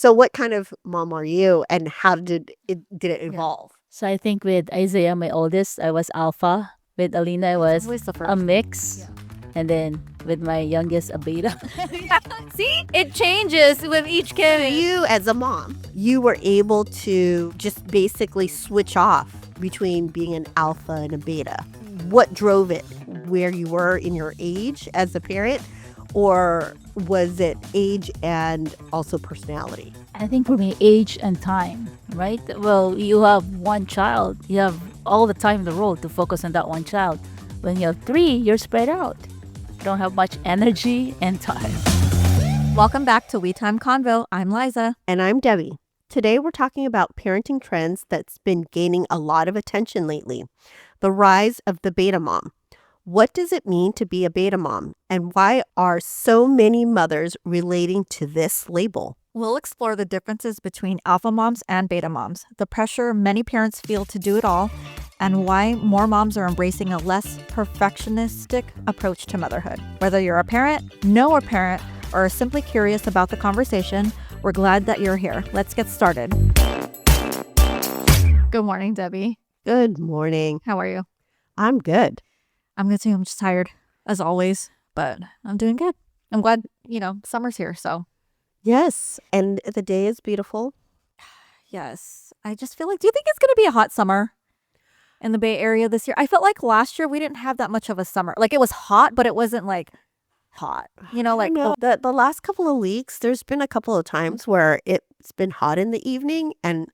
So what kind of mom are you, and how did it Yeah. evolve? So I think with Isaiah, my oldest, I was alpha. With Alina, I was always the a first. mix. Yeah. And then with my youngest, a beta. See, it changes with each kid. You, as a mom, you were able to just basically switch off between being an alpha and a beta. What drove it? Where you were in your age as a parent? Or was it age and also personality? I think for me, age and time, right? Well, you have one child, you have all the time in the world to focus on that one child. When you have three, you're spread out. You don't have much energy and time. Welcome back to We Time Convo. I'm Liza. And I'm Debbie. Today we're talking about parenting trends that's been gaining a lot of attention lately. The rise of the beta mom. What does it mean to be a beta mom? And why are so many mothers relating to this label? We'll explore the differences between alpha moms and beta moms, the pressure many parents feel to do it all, and why more moms are embracing a less perfectionistic approach to motherhood. Whether you're a parent, know a parent, or are simply curious about the conversation, we're glad that you're here. Let's get started. Good morning, Debbie. Good morning. How are you? I'm good. I'm good too. I'm just tired, as always, but I'm doing good. I'm glad, summer's here, so. Yes. And the day is beautiful. Yes. I just feel like, do you think it's going to be a hot summer in the Bay Area this year? I felt like last year we didn't have that much of a summer. Like it was hot, but it wasn't like hot. The last couple of weeks, there's been a couple of times where it's been hot in the evening. And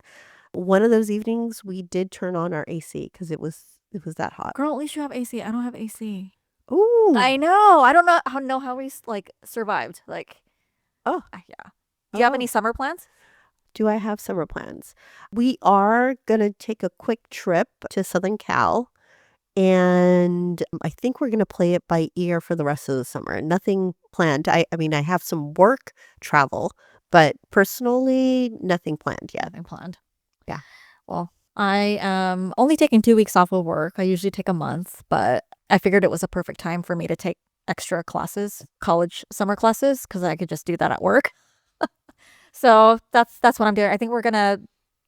one of those evenings we did turn on our AC because it was that hot. Girl, at least you have AC. I don't have AC. Ooh. I know. I don't know how we survived. Oh. Yeah. Do you have any summer plans? Do I have summer plans? We are going to take a quick trip to Southern Cal. And I think we're going to play it by ear for the rest of the summer. Nothing planned. I mean, I have some work travel, but personally, nothing planned yet. Nothing planned. Yeah. Well, I am only taking 2 weeks off of work. I usually take a month, but I figured it was a perfect time for me to take extra classes, college summer classes, because I could just do that at work. So that's what I'm doing. I think we're going to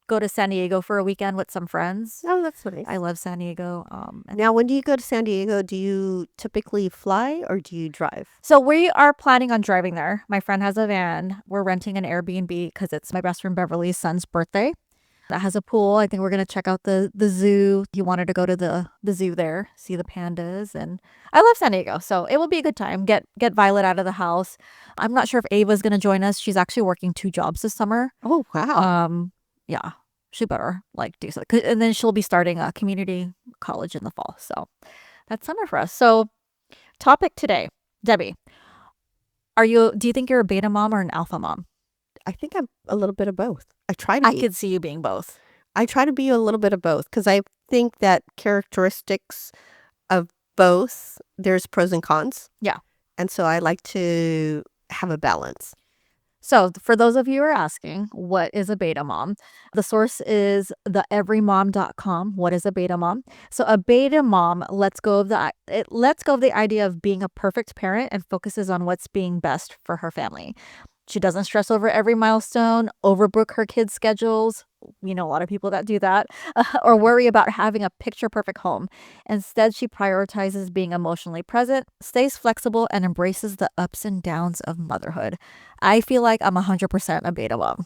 go to San Diego for a weekend with some friends. Oh, that's nice. I love San Diego. Now, when do you go to San Diego? Do you typically fly or do you drive? So we are planning on driving there. My friend has a van. We're renting an Airbnb because it's my best friend Beverly's son's birthday. That has a pool. I think we're going to check out the zoo. He wanted to go to the zoo there, see the pandas. And I love San Diego, so it will be a good time. Get Violet out of the house. I'm not sure if Ava's going to join us. She's actually working 2 jobs this summer. Oh, wow. Yeah, she better do so. And then she'll be starting a community college in the fall. So that's summer for us. So topic today, Debbie, do you think you're a beta mom or an alpha mom? I think I'm a little bit of both. I could see you being both. I try to be a little bit of both because I think that characteristics of both, there's pros and cons. Yeah. And so I like to have a balance. So for those of you who are asking, what is a beta mom? The source is theeverymom.com. What is a beta mom? So a beta mom lets go of the idea of being a perfect parent and focuses on what's being best for her family. She doesn't stress over every milestone, overbook her kids' schedules. A lot of people that do that, or worry about having a picture-perfect home. Instead, she prioritizes being emotionally present, stays flexible, and embraces the ups and downs of motherhood. I feel like I'm 100% a beta mom.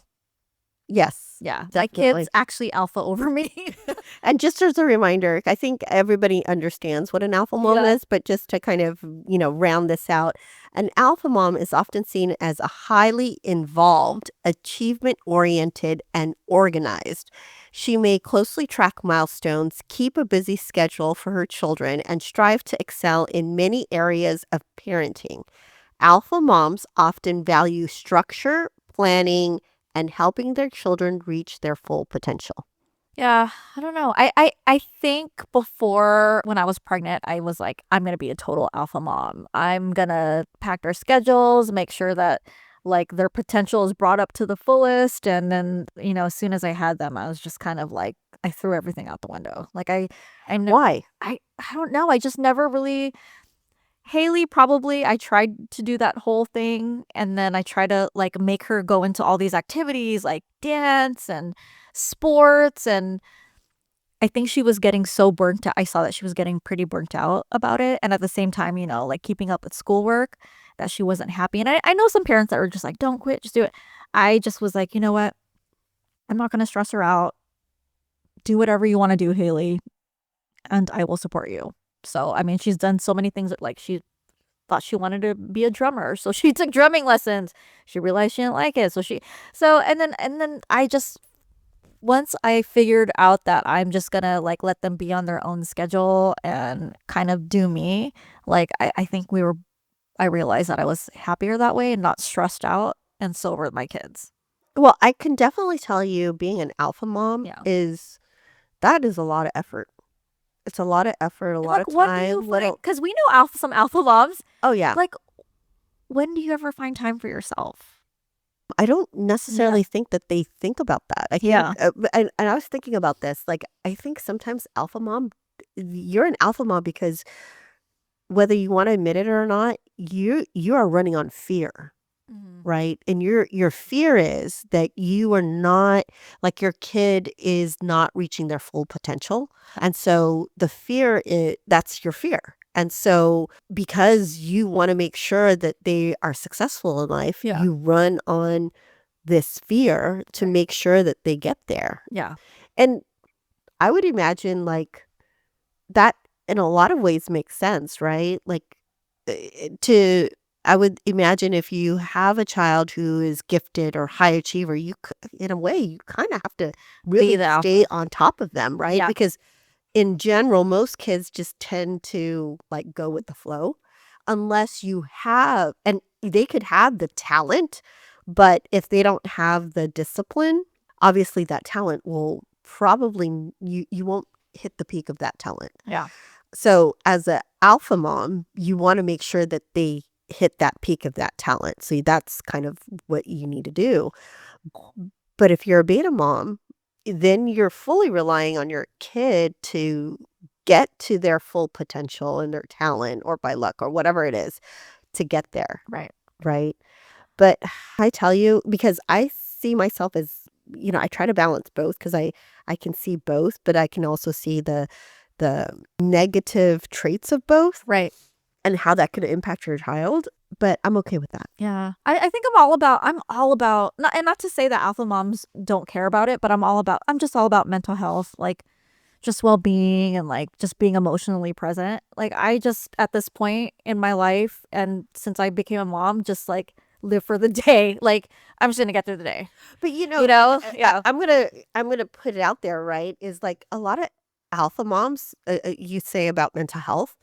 Yes. Yeah. Definitely. My kids actually alpha over me. And just as a reminder, I think everybody understands what an alpha mom is, but just to kind of, round this out, an alpha mom is often seen as a highly involved, achievement-oriented, and organized. She may closely track milestones, keep a busy schedule for her children, and strive to excel in many areas of parenting. Alpha moms often value structure, planning, and helping their children reach their full potential. Yeah, I don't know. I think before, when I was pregnant, I was like, I'm going to be a total alpha mom. I'm going to pack their schedules, make sure that their potential is brought up to the fullest. And then, as soon as I had them, I was just kind of I threw everything out the window. Why? I don't know. I just never really Haley, probably I tried to do that whole thing, and then I try to like make her go into all these activities like dance and sports, and I think she was getting so burnt out. I saw that she was getting pretty burnt out about it, and at the same time, like keeping up with schoolwork, that she wasn't happy. And I know some parents that were just like, don't quit, just do it. I just was like, you know what? I'm not going to stress her out. Do whatever you want to do, Haley, and I will support you. So, I mean, she's done so many things that, like, she thought she wanted to be a drummer. So she took drumming lessons. She realized she didn't like it. And then I just, once I figured out that I'm just gonna like let them be on their own schedule and kind of do me, like, I think I realized that I was happier that way and not stressed out. And so were my kids. Well, I can definitely tell you being an alpha mom Yeah. is a lot of effort. It's a lot of effort, a lot Like, of what do you time. find? Because we know some alpha moms. Oh, yeah. Like, when do you ever find time for yourself? I don't necessarily think that they think about that. I think, Yeah. and I was thinking about this. Like, I think sometimes you're an alpha mom because whether you want to admit it or not, you are running on fear. Right. And your fear is that you are not, like, your kid is not reaching their full potential. And so the fear that's your fear. And so because you want to make sure that they are successful in life, Yeah. you run on this fear to make sure that they get there. Yeah. And I would imagine like that in a lot of ways makes sense, right? Like I would imagine if you have a child who is gifted or high achiever, in a way, you kind of have to really the stay on top of them, right? Yeah. Because in general, most kids just tend to like go with the flow unless you have, and they could have the talent, but if they don't have the discipline, obviously that talent will probably, you won't hit the peak of that talent. Yeah. So as an alpha mom, you want to make sure that they hit that peak of that talent. So that's kind of what you need to do. But if you're a beta mom, then you're fully relying on your kid to get to their full potential and their talent, or by luck or whatever it is, to get there. Right. Right. But I tell you, because I see myself as, I try to balance both because I can see both, but I can also see the negative traits of both. Right. And how that could impact your child, but I'm okay with that. Yeah. I think I'm all about, not to say that alpha moms don't care about it, but I'm just all about mental health, like just well-being and like just being emotionally present. Like I just, at this point in my life, and since I became a mom, just like live for the day. Like I'm just gonna get through the day. But Yeah. I'm gonna put it out there, right? Is like a lot of alpha moms, you say about mental health,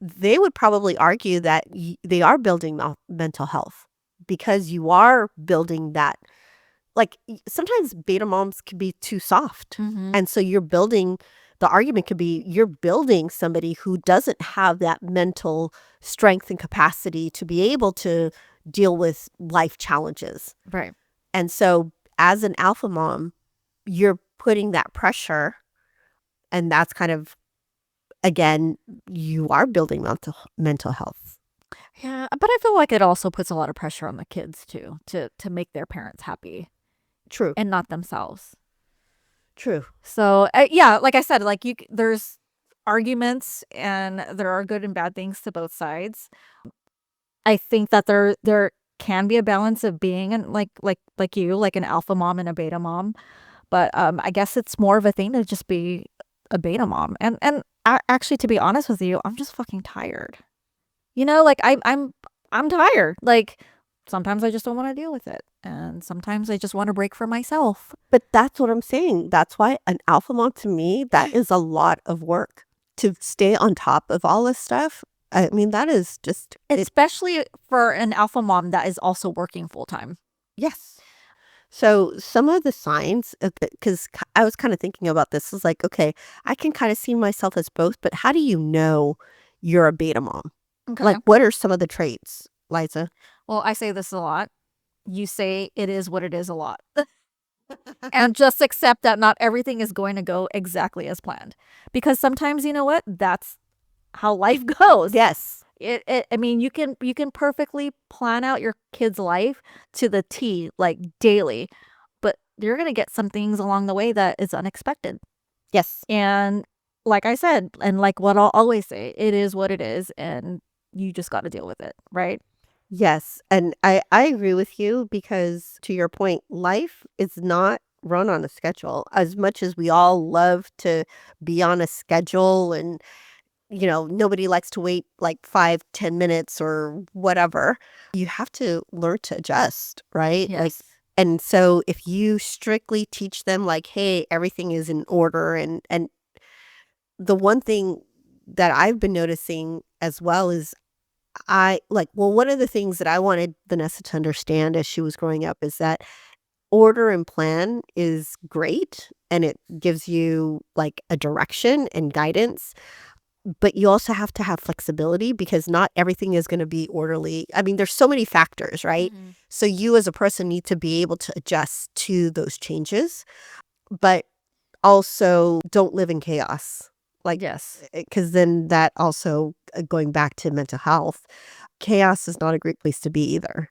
they would probably argue that they are building mental health because you are building that. Like sometimes beta moms can be too soft. And so the argument could be you're building somebody who doesn't have that mental strength and capacity to be able to deal with life challenges. Right. And so as an alpha mom, you're putting that pressure, and that's kind of, again, you are building mental health. Yeah, but I feel like it also puts a lot of pressure on the kids too, to make their parents happy. True. And not themselves. True. So yeah, like I said, like there's arguments and there are good and bad things to both sides. I think that there can be a balance of being like you, like an alpha mom and a beta mom, but I guess it's more of a thing to just be a beta mom. And actually, to be honest with you, I'm just fucking tired. Like I'm tired. Like sometimes I just don't want to deal with it, and sometimes I just want to break for myself. But that's what I'm saying. That's why an alpha mom, to me, that is a lot of work to stay on top of all this stuff. I mean, that is just, especially for an alpha mom that is also working full time. Yes. So some of the signs, because I was kind of thinking about this, is like, okay, I can kind of see myself as both, but how do you know you're a beta mom? Okay. Like, what are some of the traits, Liza? Well, I say this a lot. You say it is what it is a lot. And just accept that not everything is going to go exactly as planned. Because sometimes, you know what? That's how life goes. Yes. I mean, you can perfectly plan out your kid's life to the T, like daily, but you're gonna get some things along the way that is unexpected. Yes. And like I said, and like what I'll always say, it is what it is, and you just got to deal with it, right? Yes. And I agree with you because to your point, life is not run on a schedule. As much as we all love to be on a schedule and, nobody likes to wait like 5-10 minutes or whatever, you have to learn to adjust, right? Like, Yes. and so if you strictly teach them like, hey, everything is in order, and the one thing that I've been noticing as well is one of the things that I wanted Vanessa to understand as she was growing up is that order and plan is great and it gives you like a direction and guidance, but you also have to have flexibility because not everything is going to be orderly. I mean, there's so many factors, right? Mhm. So you as a person need to be able to adjust to those changes, but also don't live in chaos. Like, Yes. because then that also, going back to mental health, chaos is not a great place to be either,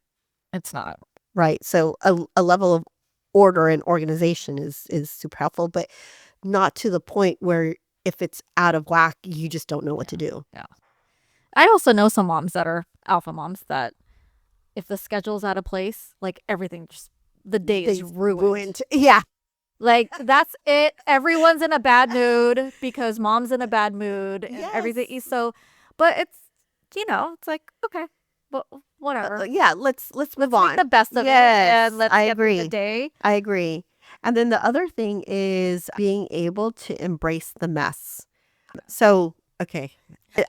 It's not. right? So a level of order and organization is super helpful, but not to the point where if it's out of whack, you just don't know what to do. Yeah. I also know some moms that are alpha moms that if the schedule's out of place, like everything just the day is ruined. Yeah. Like that's it. Everyone's in a bad mood because mom's in a bad mood and everything. Yes. So, but it's it's like okay, but whatever. Yeah, let's move Let's on. make the best of it Yes, and let's I get through the agree. day. I agree. And then the other thing is being able to embrace the mess. So, okay,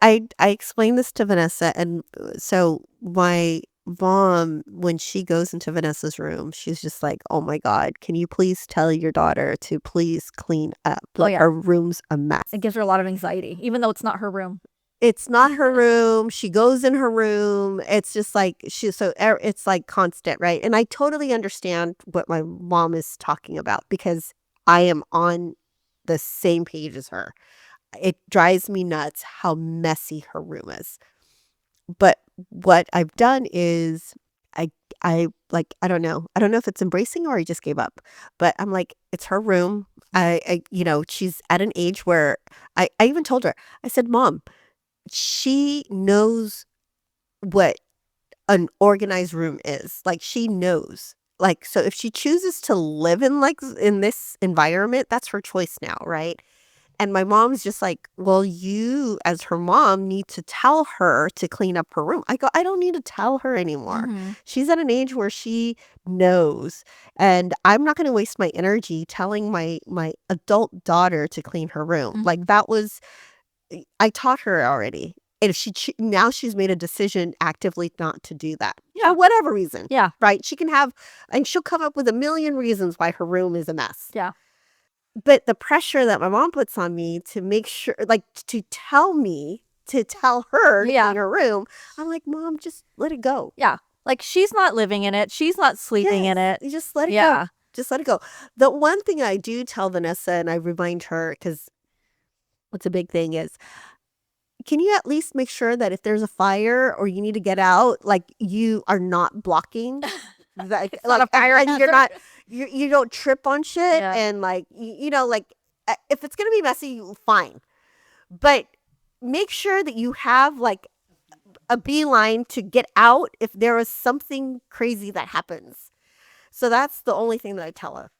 I explained this to Vanessa, and so my mom, when she goes into Vanessa's room, she's just like, "Oh my God, can you please tell your daughter to please clean up? Like yeah. her room's a mess." It gives her a lot of anxiety, even though it's not her room. It's not her room. She goes in her room. It's just like it's like constant, right? And I totally understand what my mom is talking about because I am on the same page as her. It drives me nuts how messy her room is. But what I've done is I don't know. I don't know if it's embracing or I just gave up. But I'm like, it's her room. She's at an age where I even told her, I said, Mom, she knows what an organized room is. Like she knows. Like, so if she chooses to live in this environment, that's her choice now, right? And my mom's just like, well, you as her mom need to tell her to clean up her room. I go, I don't need to tell her anymore. Mhm. She's at an age where she knows. And I'm not going to waste my energy telling my adult daughter to clean her room. Like that was I taught her already. And if now she's made a decision actively not to do that. Yeah. For whatever reason. Yeah. Right. And she'll come up with a million reasons why her room is a mess. Yeah. But the pressure that my mom puts on me to make sure, like to tell me to tell her to clean her room, I'm like, Mom, just let it go. Yeah. Like she's not living in it. She's not sleeping in it. You just let it Yeah. go. Just let it go. The one thing I do tell Vanessa, and I remind her, because what's a big thing is, can you at least make sure that if there's a fire or you need to get out, like you are not blocking like not a fire and you're hazard. not you don't trip on shit Yeah. and like like if it's gonna be messy, fine, but make sure that you have like a beeline to get out if there is something crazy that happens. So that's the only thing that I tell her,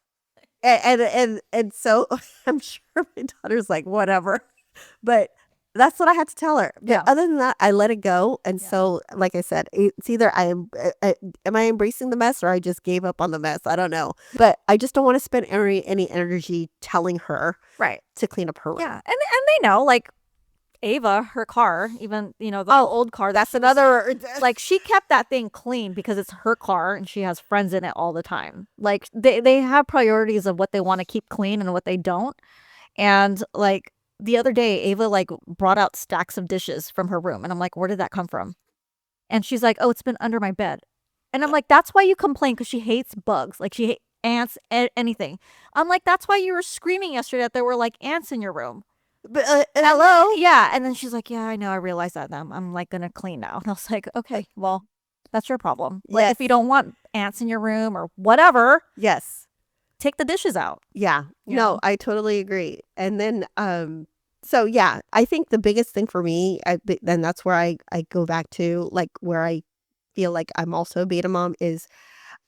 and so I'm sure my daughter's like whatever, but that's what I had to tell her. But Yeah. other than that, I let it go. And Yeah. so, like I said, it's either am I embracing the mess or I just gave up on the mess. I don't know. But I just don't want to spend any energy telling her Right. to clean up her room. Yeah. And they know, like Ava, her car, even, the old car. That's another. Like she kept that thing clean because it's her car and she has friends in it all the time. Like they have priorities of what they want to keep clean and what they don't. And like the other day, Ava like brought out stacks of dishes from her room. And I'm like, where did that come from? And she's like, oh, it's been under my bed. And I'm like, that's why you complain, because she hates bugs. Like she hates ants, anything. I'm like, that's why you were screaming yesterday that there were like ants in your room. But, hello. Yeah. And then she's like, yeah, I know. I realized that now. I'm like going to clean now. And I was like, okay, well, that's your problem. Like, Yes. if you don't want ants in your room or whatever, Yes. take the dishes out. Yeah. You No, know? I totally agree. And then, so yeah, I think the biggest thing for me, and that's where I go back to, like, where I feel like I'm also a beta mom, is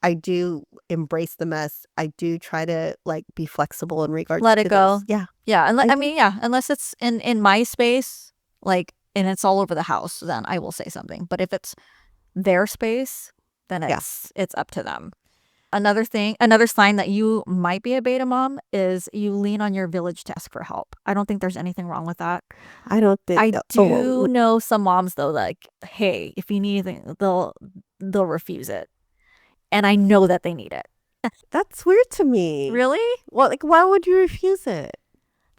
I do embrace the mess. I do try to, like, be flexible in regards Let to it go. those. Yeah. Yeah. And I I think- mean, yeah, unless it's in my space, like, and it's all over the house, then I will say something. But if it's their space, then Yeah. it's up to them. Another sign that you might be a beta mom is you lean on your village to ask for help. I don't think there's anything wrong with that. I don't think I do know some moms though, like, hey, if you need anything, they'll refuse it. And I know that they need it. that's weird to me. Really? Well, like, why would you refuse it?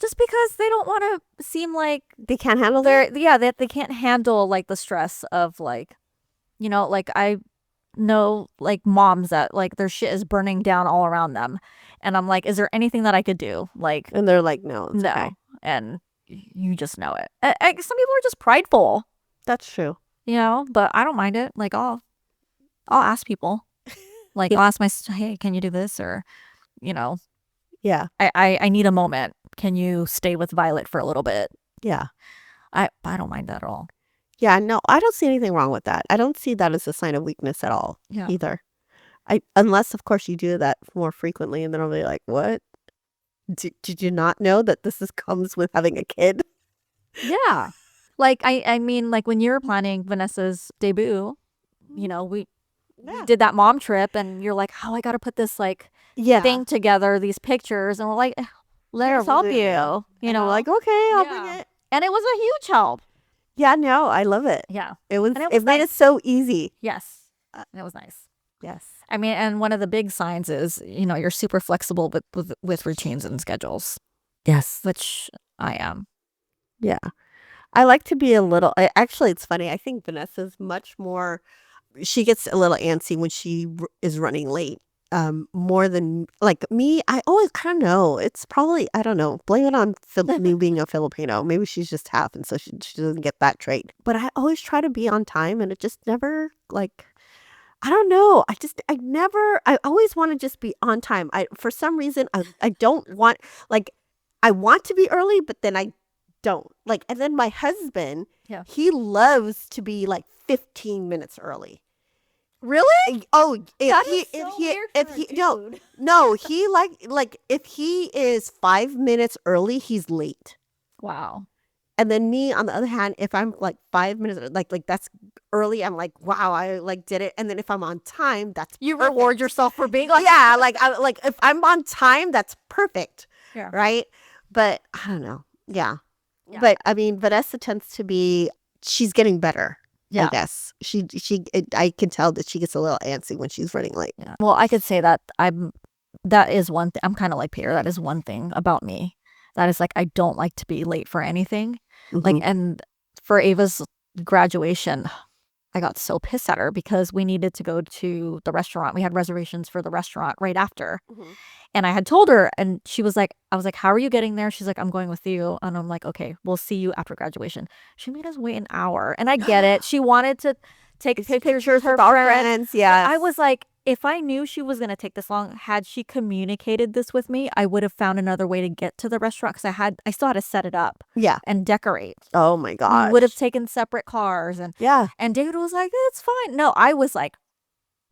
Just because they don't want to seem like They can't handle that? that they can't handle like the stress of like, like I know like moms that like their shit is burning down all around them. And I'm like, is there anything that I could do? Like, And they're like, no, it's no. okay. And you just know it. Some people are just prideful, That's true. but I don't mind it. Like, I'll ask people. Like, I'll ask hey, can you do this? Or, Yeah. I need a moment. Can you stay with Violet for a little bit? Yeah. I don't mind that at all. Yeah, no, I don't see anything wrong with that. I don't see that as a sign of weakness at all Yeah. either. Unless, of course, you do that more frequently, and then I'll be like, what? Did you not know that comes with having a kid? Yeah. Like, I mean, like when you were planning Vanessa's debut, we did that mom trip and you're like, oh, I got to put this like thing together, these pictures. And we're like, let us help you. Like, okay, I'll Yeah. bring it. And it was a huge help. Yeah, no, I love it. Yeah. It was, And it it was made it nice. so easy. Yes. It was nice. Yes. I mean, and one of the big signs is, you're super flexible with routines and schedules, Yes. which I am. Yeah. I like to be a little, actually, it's funny. I think Vanessa's much more, she gets a little antsy when she is running late. More than like me. I always kind of know. It's probably, I don't know, blame it on me being a Filipino. Maybe she's just half, and so she doesn't get that trait. But I always try to be on time, and it just never, like, I don't know. I always want to just be on time. For some reason, I don't want, like, I want to be early, but then I don't. Like, and then my husband, he loves to be like 15 minutes early. Really? Oh, That is so weird for a dude. no, he like if he is 5 minutes early, he's late. Wow. And then me, on the other hand, if I'm like 5 minutes, like that's early, I'm like, wow, I like did it. And then if I'm on time, that's You perfect. reward yourself for being like, Yeah, like if I'm on time, that's perfect. Yeah. Right. But I don't know. Yeah. Yeah. But I mean, Vanessa tends to be, she's getting better. Yeah. I guess I can tell that she gets a little antsy when she's running late. Yeah. Well, I could say that that is one thing. I'm kind of like Peter. That is one thing about me. That is like, I don't like to be late for anything. Like, and for Ava's graduation, I got so pissed at her because we needed to go to the restaurant. We had reservations for the restaurant right after. And I had told her, and she was like, I was like, how are you getting there? She's like, I'm going with you. And I'm like, okay, we'll see you after graduation. She made us wait an hour. And I get it. She wanted to take pictures with her friends. Yeah. I was like, if I knew she was going to take this long, had she communicated this with me, I would have found another way to get to the restaurant because I still had to set it up Yeah. and decorate. Oh my God. We would have taken separate cars. And David was like, it's fine. No, I was like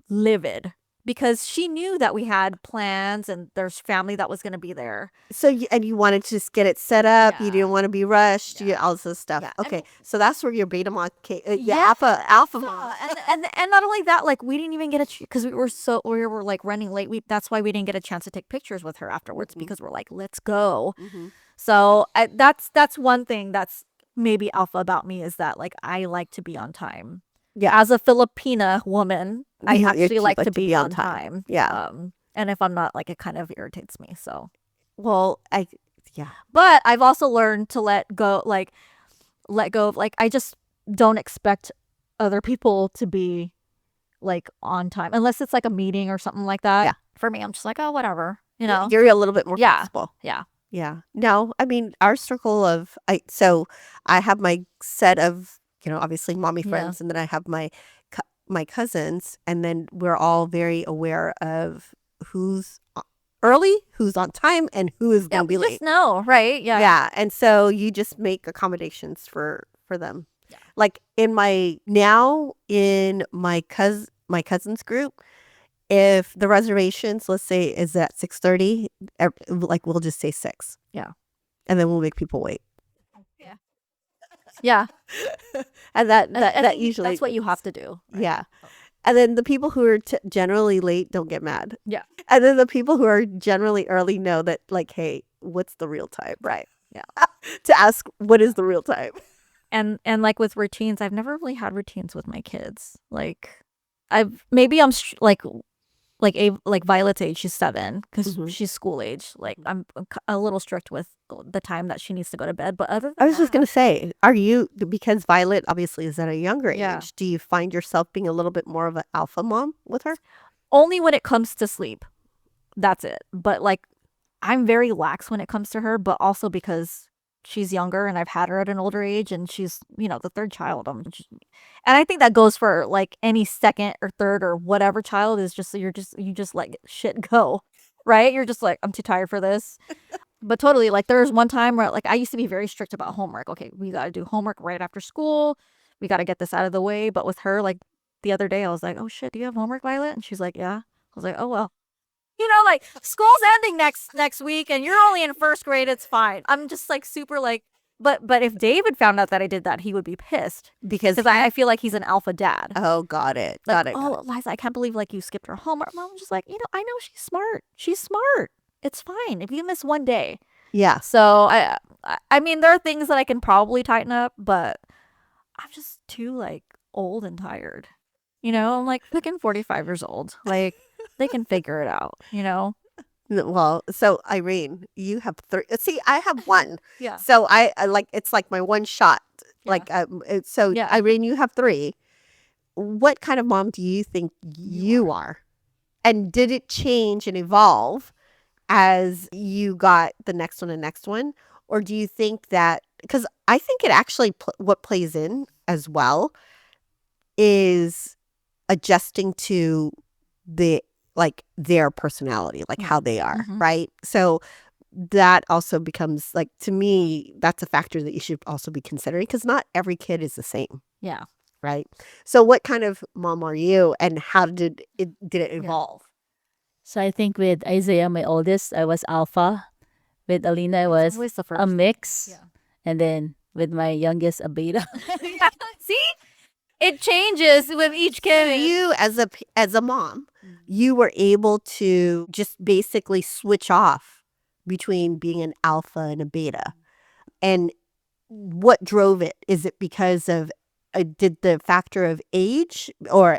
livid because she knew that we had plans and there's family that was going to be there. So you wanted to just get it set up. You Yeah. didn't want to be rushed. Yeah. All this stuff. Yeah. Okay. So that's where your beta mom came. Yeah. Alpha mom. And not only that, like we didn't even get because we were like running late. That's why we didn't get a chance to take pictures with her afterwards because we're like, let's go. So that's one thing that's maybe alpha about me is that like I like to be on time. Yeah. As a Filipina woman, I Yeah, actually you like like to be on time. Yeah. And if I'm not, like, it kind of irritates me. So, Well, but I've also learned to let go of, like, I just don't expect other people to be, like, on time. Unless it's, like, a meeting or something like that. Yeah. For me, I'm just like, oh, whatever. You know? You're a little bit more Yeah. flexible. Yeah. Yeah. No, I mean, our circle of so I have my set of, obviously mommy Yeah. friends, and then I have my cousins, and then we're all very aware of who's early, who's on time, and who is going to be we late. just know, right? Yeah. Yeah, and so you just make accommodations for them. Yeah. Like in my cousin's group, if the reservations, let's say, is at 6:30, like we'll just say 6. Yeah. And then we'll make people wait. Yeah. Yeah. And that usually that's what you have to do. Right? Yeah. And then the people who are generally late don't get mad. Yeah. And then the people who are generally early know that, like, hey, what's the real time? Right. Yeah. To ask what is the real time. And like with routines, I've never really had routines with my kids. Like I'm like Violet's age, she's 7 because Mhm. she's school age. Like I'm a little strict with the time that she needs to go to bed. But other than I was just that, going to say, are you, because Violet obviously is at a younger Yeah. age, do you find yourself being a little bit more of an alpha mom with her? only when it comes to sleep, that's it. But like I'm very lax when it comes to her, but also because she's younger and I've had her at an older age and she's, the third child. And I think that goes for like any second or third or whatever child is just, you just let shit go, right? You're just like, I'm too tired for this. But totally, like there was one time where like I used to be very strict about homework. Okay, we got to do homework right after school. We got to get this out of the way. But with her, like the other day, I was like, oh shit, do you have homework, Violet? And she's like, yeah. I was like, oh well. Like school's ending next week and you're only in first grade, it's fine. I'm just like super like, but if David found out that I did that, he would be pissed Because because I feel like he's an alpha dad. oh, got it. Like, Got it. oh, Liza, I can't believe like you skipped her homework. I'm just like, I know she's smart. She's smart. It's fine if you miss one day. Yeah. So I mean, there are things that I can probably tighten up, but I'm just too like old and tired. I'm like freaking 45 years old. Like they can figure it out. Well, so Irene, you have 3. See, I have 1. Yeah. So I like, it's like my one shot. Yeah. Like, so Yeah. Irene, you have 3. What kind of mom do you think you are? And did it change and evolve as you got the next one and next one? Or do you think that, because I think it actually, what plays in as well is adjusting to their personality, like how they are, Mhm. right? So that also becomes like, to me, that's a factor that you should also be considering, because not every kid is the same, Yeah. right? So what kind of mom are you, and how did it evolve? So I think with Isaiah, my oldest, I was alpha. With Alina, I was Always the a first. mix. Yeah. And then with my youngest, a beta. See, it changes with each kid. You as a mom, you were able to just basically switch off between being an alpha and a beta. And what drove it? Is it because of did the factor of age, or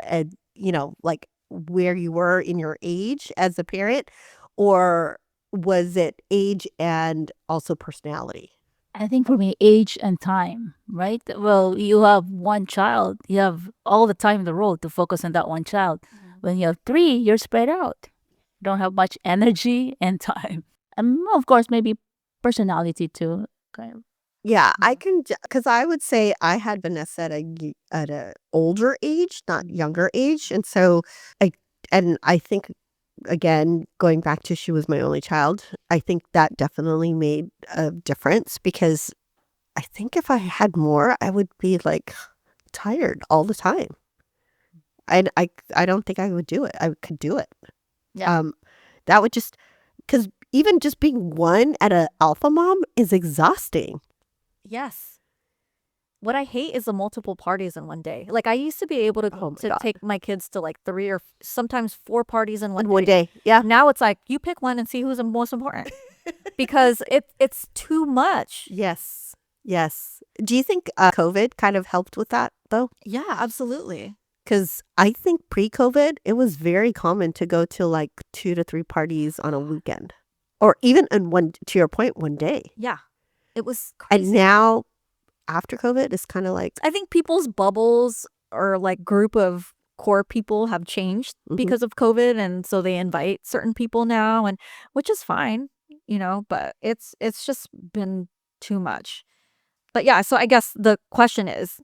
like where you were in your age as a parent, or was it age and also personality? I think for me, age and time, right? Well, you have one child, you have all the time in the world to focus on that one child. When you have 3, you're spread out. You don't have much energy and time. And of course, maybe personality too. Kind of. Yeah, I can, because I would say I had Vanessa at a older age, not younger age, and so I think, again, going back to she was my only child, I think that definitely made a difference, because I think if I had more, I would be like tired all the time. And I don't think I would do it. I could do it. Yeah. That would just, because even just being one at a alpha mom is exhausting. Yes. What I hate is the multiple parties in one day. Like I used to be able to Oh my God. take my kids to like 3 or sometimes 4 parties in In one one day. day. Yeah. Now it's like you pick one and see who's the most important because it's too much. Yes. Yes. Do you think COVID kind of helped with that, though? Yeah, absolutely. Because I think pre-COVID, it was very common to go to like 2 to 3 parties on a weekend, or even in to your point, one day. Yeah. It was crazy. And now, after COVID, it's kind of like, I think people's bubbles or like group of core people have changed Mhm. because of COVID, and so they invite certain people now, and which is fine. but it's just been too much. But yeah, so I guess the question is,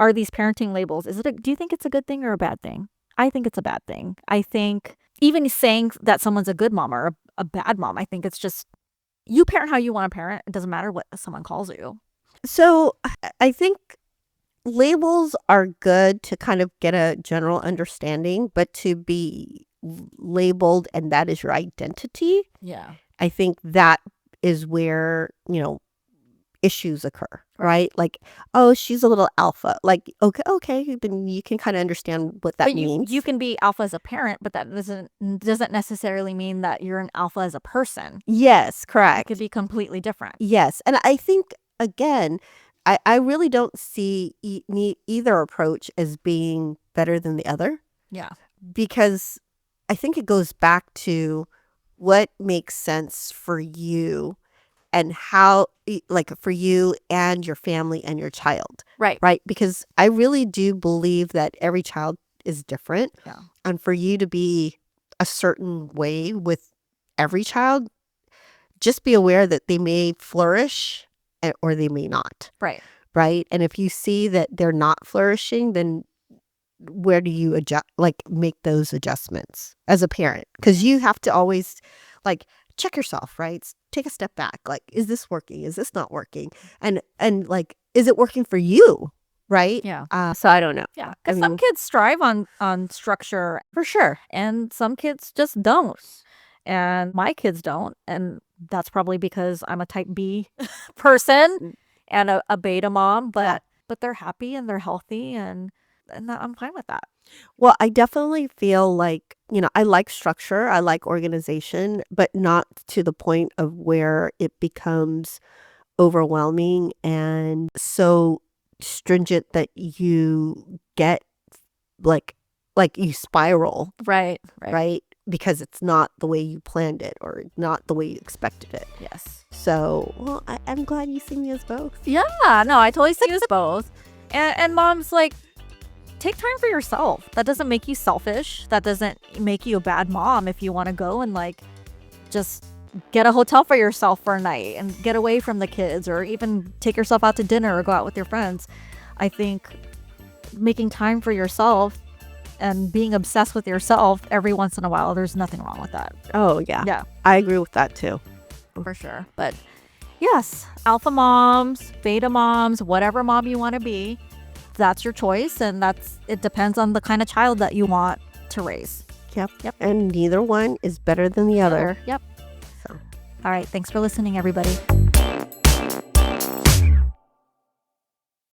are these parenting labels, do you think it's a good thing or a bad thing? I think it's a bad thing. I think even saying that someone's a good mom or a bad mom, I think it's just, you parent how you want to parent. It doesn't matter what someone calls you. So I think labels are good to kind of get a general understanding, but to be labeled and that is your identity, Yeah. I think that is where, issues occur, right? Like, oh, she's a little alpha. Like, okay, then you can kind of understand what that But means. you can be alpha as a parent, but that doesn't necessarily mean that you're an alpha as a person. Yes, It correct. could be completely different. Yes. And I think, again, I really don't see either approach as being better than the other, Yeah. because I think it goes back to what makes sense for you and how, like, for you and your family and your child, Right. right? Because I really do believe that every child is different. Yeah. And for you to be a certain way with every child, just be aware that they may flourish or they may not. Right. Right. And if you see that they're not flourishing, then where do you make those adjustments as a parent? Because you have to always check yourself, right? Take a step back. Like, is this working? Is this not working? And like, is it working for you? Right. Yeah. So I don't know. Yeah. I Because some mean, kids strive on structure, for sure. and some kids just don't. And my kids don't. And that's probably because I'm a type B person and a beta mom, but they're happy and they're healthy, and I'm fine with that. Well, I definitely feel like, I like structure, I like organization, but not to the point of where it becomes overwhelming and so stringent that you get like you spiral, Right. right? Because it's not the way you planned it or not the way you expected it. Yes. So, well, I'm glad you see me as both. Yeah. No, I totally see you as both. And mom's like, take time for yourself. That doesn't make you selfish. That doesn't make you a bad mom if you want to go and just get a hotel for yourself for a night and get away from the kids, or even take yourself out to dinner or go out with your friends. I think making time for yourself and being obsessed with yourself every once in a while, there's nothing wrong with that. Oh, yeah. Yeah, I agree with that too. for sure. But yes, alpha moms, beta moms, whatever mom you want to be, that's your choice, and it depends on the kind of child that you want to raise. Yep. Yep. And neither one is better than the other. Yep. So. All right. Thanks for listening, everybody.